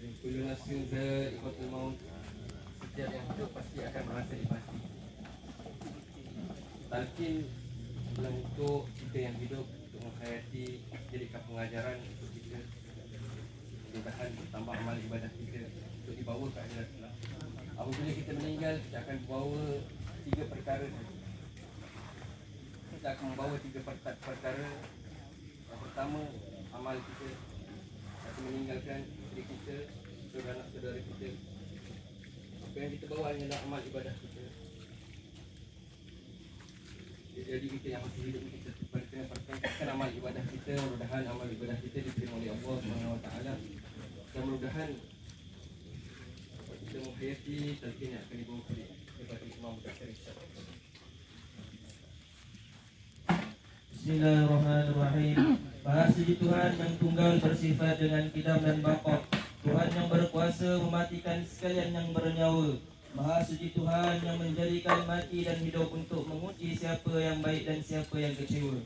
Kullu nafsin dha'iqatul maut. Setiap yang hidup pasti akan merasa mati. Talqin dalam untuk kita yang hidup untuk menghayati jadikan pengajaran untuk kita. Mudah-mudahan bertambah amal ibadah kita untuk dibawa ke akhirat kelak. Apabila kita meninggal, kita akan bawa 3 perkara. Kita akan membawa 3 perkara. Yang pertama, amal kita. Kita meninggalkan isteri kita, saudara-saudara kita. Apa yang kita bawa adalah amal ibadah kita. Jadi kita yang masih hidup, kita kena pertahankan amal ibadah kita. Mudah-mudahan amal ibadah kita diterima oleh Allah SWT. Dan mudah-mudahan kita menghayati talqin yang akan dibawa kepada Imam Mudassir. Bismillahirrahmanirrahim. Maha Suci Tuhan yang tunggal bersifat dengan kidam dan baqah, Tuhan yang berkuasa mematikan sekalian yang bernyawa. Maha Suci Tuhan yang menjadikan mati dan hidup untuk menguji siapa yang baik dan siapa yang kecewa.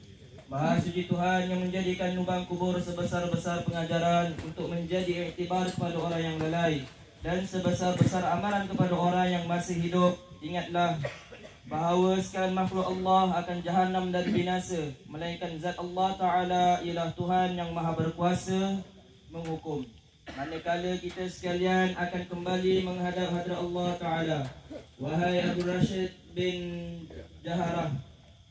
Maha Suci Tuhan yang menjadikan lubang kubur sebesar-besar pengajaran untuk menjadi iktibar kepada orang yang lalai, dan sebesar-besar amaran kepada orang yang masih hidup. Ingatlah bahawa sekalian makhluk Allah akan jahanam dan binasa, melainkan zat Allah Ta'ala ialah Tuhan yang maha berkuasa menghukum. Manakala kita sekalian akan kembali menghadap hadrat Allah Ta'ala. Wahai Abdul Rashid bin Jaharah,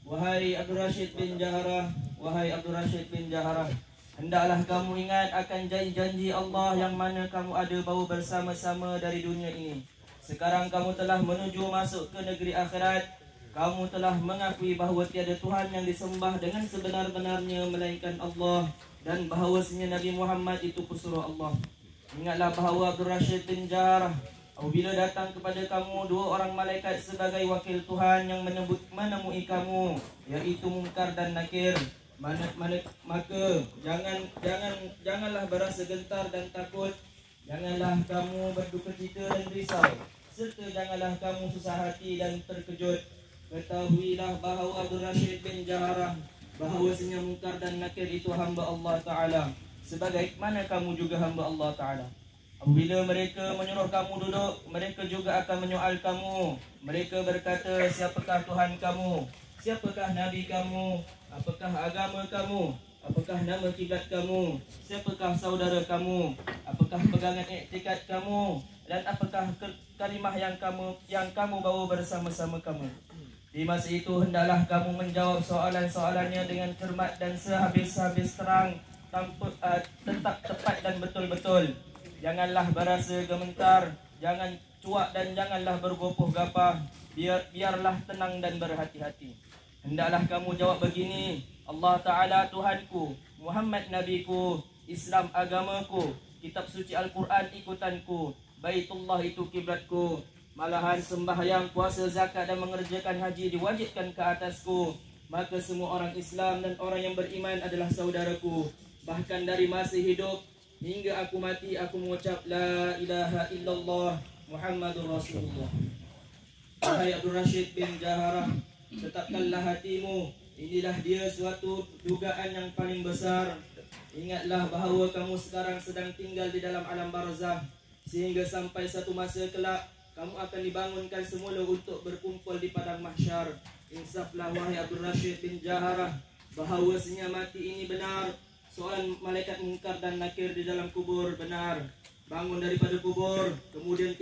wahai Abdul Rashid bin Jaharah, wahai Abdul Rashid bin Jaharah, hendaklah kamu ingat akan janji-janji Allah yang mana kamu ada bawa bersama-sama dari dunia ini. Sekarang kamu telah menuju masuk ke negeri akhirat. Kamu telah mengakui bahawa tiada Tuhan yang disembah dengan sebenar-benarnya melainkan Allah, dan bahawasanya Nabi Muhammad itu pesuruh Allah. Ingatlah bahawa Abdul Rashid bin Jaharah, apabila datang kepada kamu 2 orang malaikat sebagai wakil Tuhan yang menemui kamu, iaitu Munkar dan Nakir, maka janganlah berasa gentar dan takut. Janganlah kamu berduka cita dan risau, serta janganlah kamu susah hati dan terkejut. Ketahuilah bahawa Abdul Rashid bin Jaharah, bahawasanya Munkar dan Nakir itu hamba Allah Ta'ala, sebagaimana kamu juga hamba Allah Ta'ala. Apabila mereka menyuruh kamu duduk, mereka juga akan menyoal kamu. Mereka berkata, siapakah Tuhan kamu? Siapakah Nabi kamu? Apakah agama kamu? Apakah nama kiblat kamu? Siapakah saudara kamu? Apakah pegangan iktikad kamu? Dan apakah kalimah yang kamu bawa bersama-sama kamu? Di masa itu hendaklah kamu menjawab soalan-soalannya dengan cermat dan sehabis-habis terang, tetap tepat dan betul-betul. Janganlah berasa gemetar, jangan cuak dan janganlah bergopoh gapah. Biarlah tenang dan berhati-hati. Hendaklah kamu jawab begini: Allah Ta'ala Tuhanku, Muhammad Nabiku, Islam agamaku, kitab suci Al-Quran ikutanku, Baitullah itu kiblatku. Malahan sembahyang, puasa, zakat dan mengerjakan haji diwajibkan ke atasku. Maka semua orang Islam dan orang yang beriman adalah saudaraku. Bahkan dari masa hidup hingga aku mati, aku mengucap La ilaha illallah Muhammadur Rasulullah. Wahai Abdul Rashid bin Jaharah, tetapkanlah hatimu. Inilah dia suatu dugaan yang paling besar. Ingatlah bahawa kamu sekarang sedang tinggal di dalam alam barzah, sehingga sampai satu masa kelak kamu akan dibangunkan semula untuk berkumpul di padang mahsyar. Insaflah wahai Abdul Rashid bin Jaharah, bahawasanya mati ini benar. Soalan malaikat Munkar dan Nakir di dalam kubur benar. Bangun daripada kubur, kemudian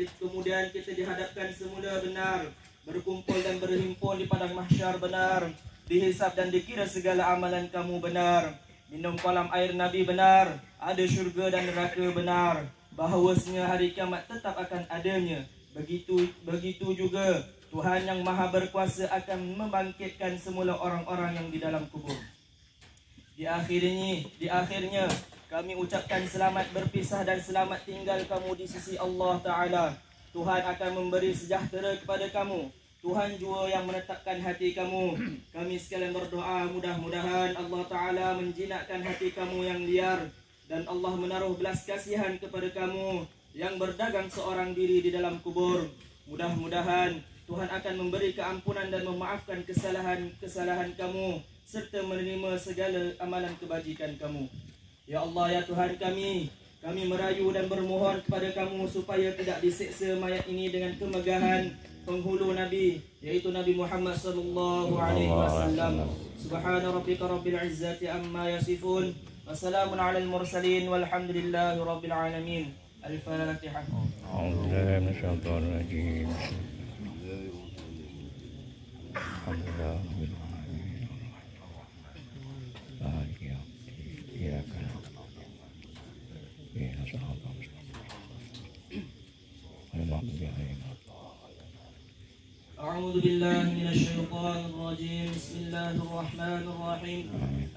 kita dihadapkan semula benar. Berkumpul dan berhimpun di padang mahsyar benar. Dihisab dan dikira segala amalan kamu benar. Minum kolam air Nabi benar. Ada syurga dan neraka benar. Bahawasanya hari kiamat tetap akan adanya. Begitu juga Tuhan yang maha berkuasa akan membangkitkan semula orang-orang yang di dalam kubur. Di akhirnya kami ucapkan selamat berpisah dan selamat tinggal kamu di sisi Allah Ta'ala. Tuhan akan memberi sejahtera kepada kamu. Tuhan jua yang menetapkan hati kamu. Kami sekalian berdoa mudah-mudahan Allah Ta'ala menjinakkan hati kamu yang liar, dan Allah menaruh belas kasihan kepada kamu yang berdagang seorang diri di dalam kubur. Mudah-mudahan Tuhan akan memberi keampunan dan memaafkan kesalahan kamu, serta menerima segala amalan kebajikan kamu. Ya Allah, ya Tuhan kami, Kami merayu dan bermohon kepada kamu supaya tidak disiksa mayat ini dengan kemegahan penghulu Nabi, yaitu Nabi Muhammad sallallahu alaihi wasallam. Subhana rabbika rabbil izzati amma yasifun. Wassalamun alal mursalin walhamdulillahi rabbil alamin. Al-Fatihah. A'udzubillahi minasyaitonir rajim. Alhamdulillah. أعوذ بالله من الشيطان الرجيم. بسم الله الرحمن الرحيم.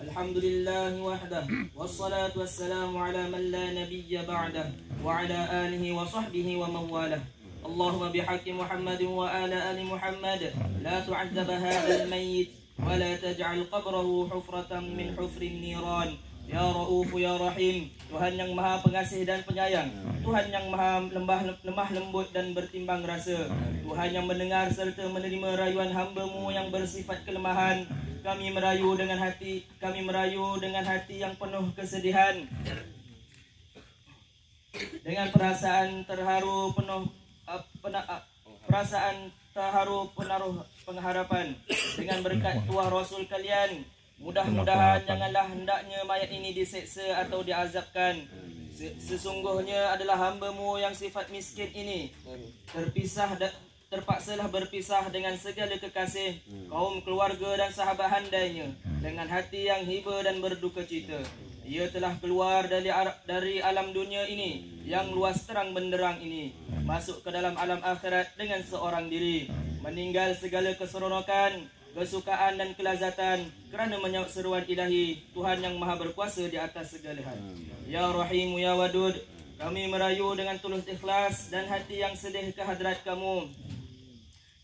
الحمد لله وحده والصلاة والسلام على من لا نبي بعده وعلى آله وصحبه ومن والاه. اللهم بحق محمد وآل آل محمد لا تعذب هذا الميت ولا تجعل قبره حفرة من حفر النيران. Ya Rauf ya Rahim, Tuhan yang maha pengasih dan penyayang, Tuhan yang maha lemah lembut dan bertimbang rasa, Tuhan yang mendengar serta menerima rayuan hamba-Mu yang bersifat kelemahan. Kami merayu dengan hati yang penuh kesedihan, dengan perasaan terharu penaruh pengharapan dengan berkat tuah Rasul kalian. Mudah-mudahan janganlah hendaknya mayat ini diseksa atau diazabkan. Sesungguhnya adalah hamba-Mu yang sifat miskin ini terpaksalah berpisah dengan segala kekasih, kaum keluarga dan sahabat handainya dengan hati yang hiba dan berduka cita. Ia telah keluar dari alam dunia ini yang luas terang benderang ini, masuk ke dalam alam akhirat dengan seorang diri, meninggal segala keseronokan, kesukaan dan kelazatan kerana menyambut seruan ilahi Tuhan yang maha berkuasa di atas segala hal. Ya Rahimu ya Wadud, kami merayu dengan tulus ikhlas dan hati yang sedih ke hadrat kamu.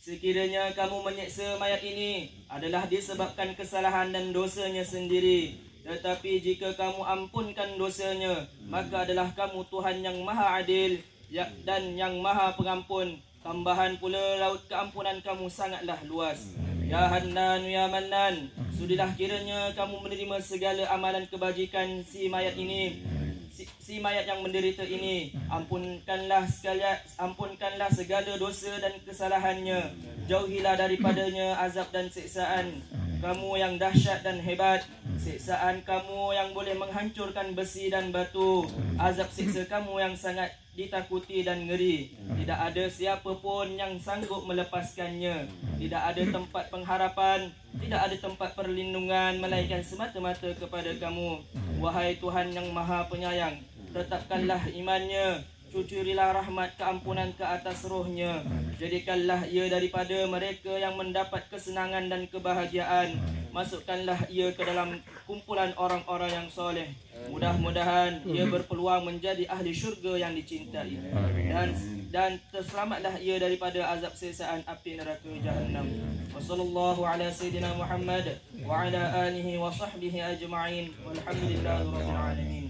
Sekiranya kamu menyiksa mayat ini adalah disebabkan kesalahan dan dosanya sendiri, tetapi jika kamu ampunkan dosanya, maka adalah kamu Tuhan yang maha adil dan yang maha pengampun. Tambahan pula laut keampunan kamu sangatlah luas. Ya Hannan ya Mannan, sudilah kiranya kamu menerima segala amalan kebajikan si mayat ini, si mayat yang menderita ini. Ampunkanlah segala dosa dan kesalahannya. Jauhilah daripadanya azab dan siksaan kamu yang dahsyat dan hebat, siksaan kamu yang boleh menghancurkan besi dan batu, azab siksa kamu yang sangat ditakuti dan ngeri. Tidak ada siapa pun yang sanggup melepaskannya. Tidak ada tempat pengharapan, tidak ada tempat perlindungan melainkan semata-mata kepada kamu. Wahai Tuhan yang maha penyayang, tetapkanlah imannya, cucurilah rahmat keampunan ke atas rohnya. Jadikanlah ia daripada mereka yang mendapat kesenangan dan kebahagiaan. Masukkanlah ia ke dalam kumpulan orang-orang yang soleh. Mudah-mudahan ia berpeluang menjadi ahli syurga yang dicintai. Dan terselamatlah ia daripada azab siksaan api neraka Jahannam. Wassallallahu ala sayyidina Muhammad wa ala alihi wa sahbihi ajma'in. Walhamdulillahi rabbil alamin.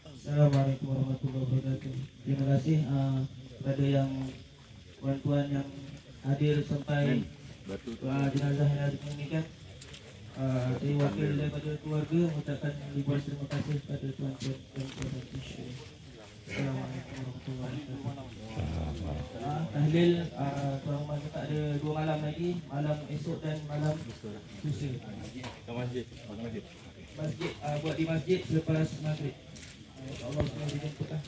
Assalamualaikum warahmatullahi wabarakatuh. Terima kasih kepada yang tuan-tuan yang hadir sampai jenazah yang dikemudikan. Saya wakil daripada keluarga mengucapkan ribuan terima kasih kepada tuan-tuan dan puan-puan. Assalamualaikum warahmatullahi wabarakatuh. Tahlil tuan rumah kita ada 2 malam lagi, malam esok dan malam lusa. Masjid buat di masjid selepas maghrib. InsyaAllah semua dijemput lah.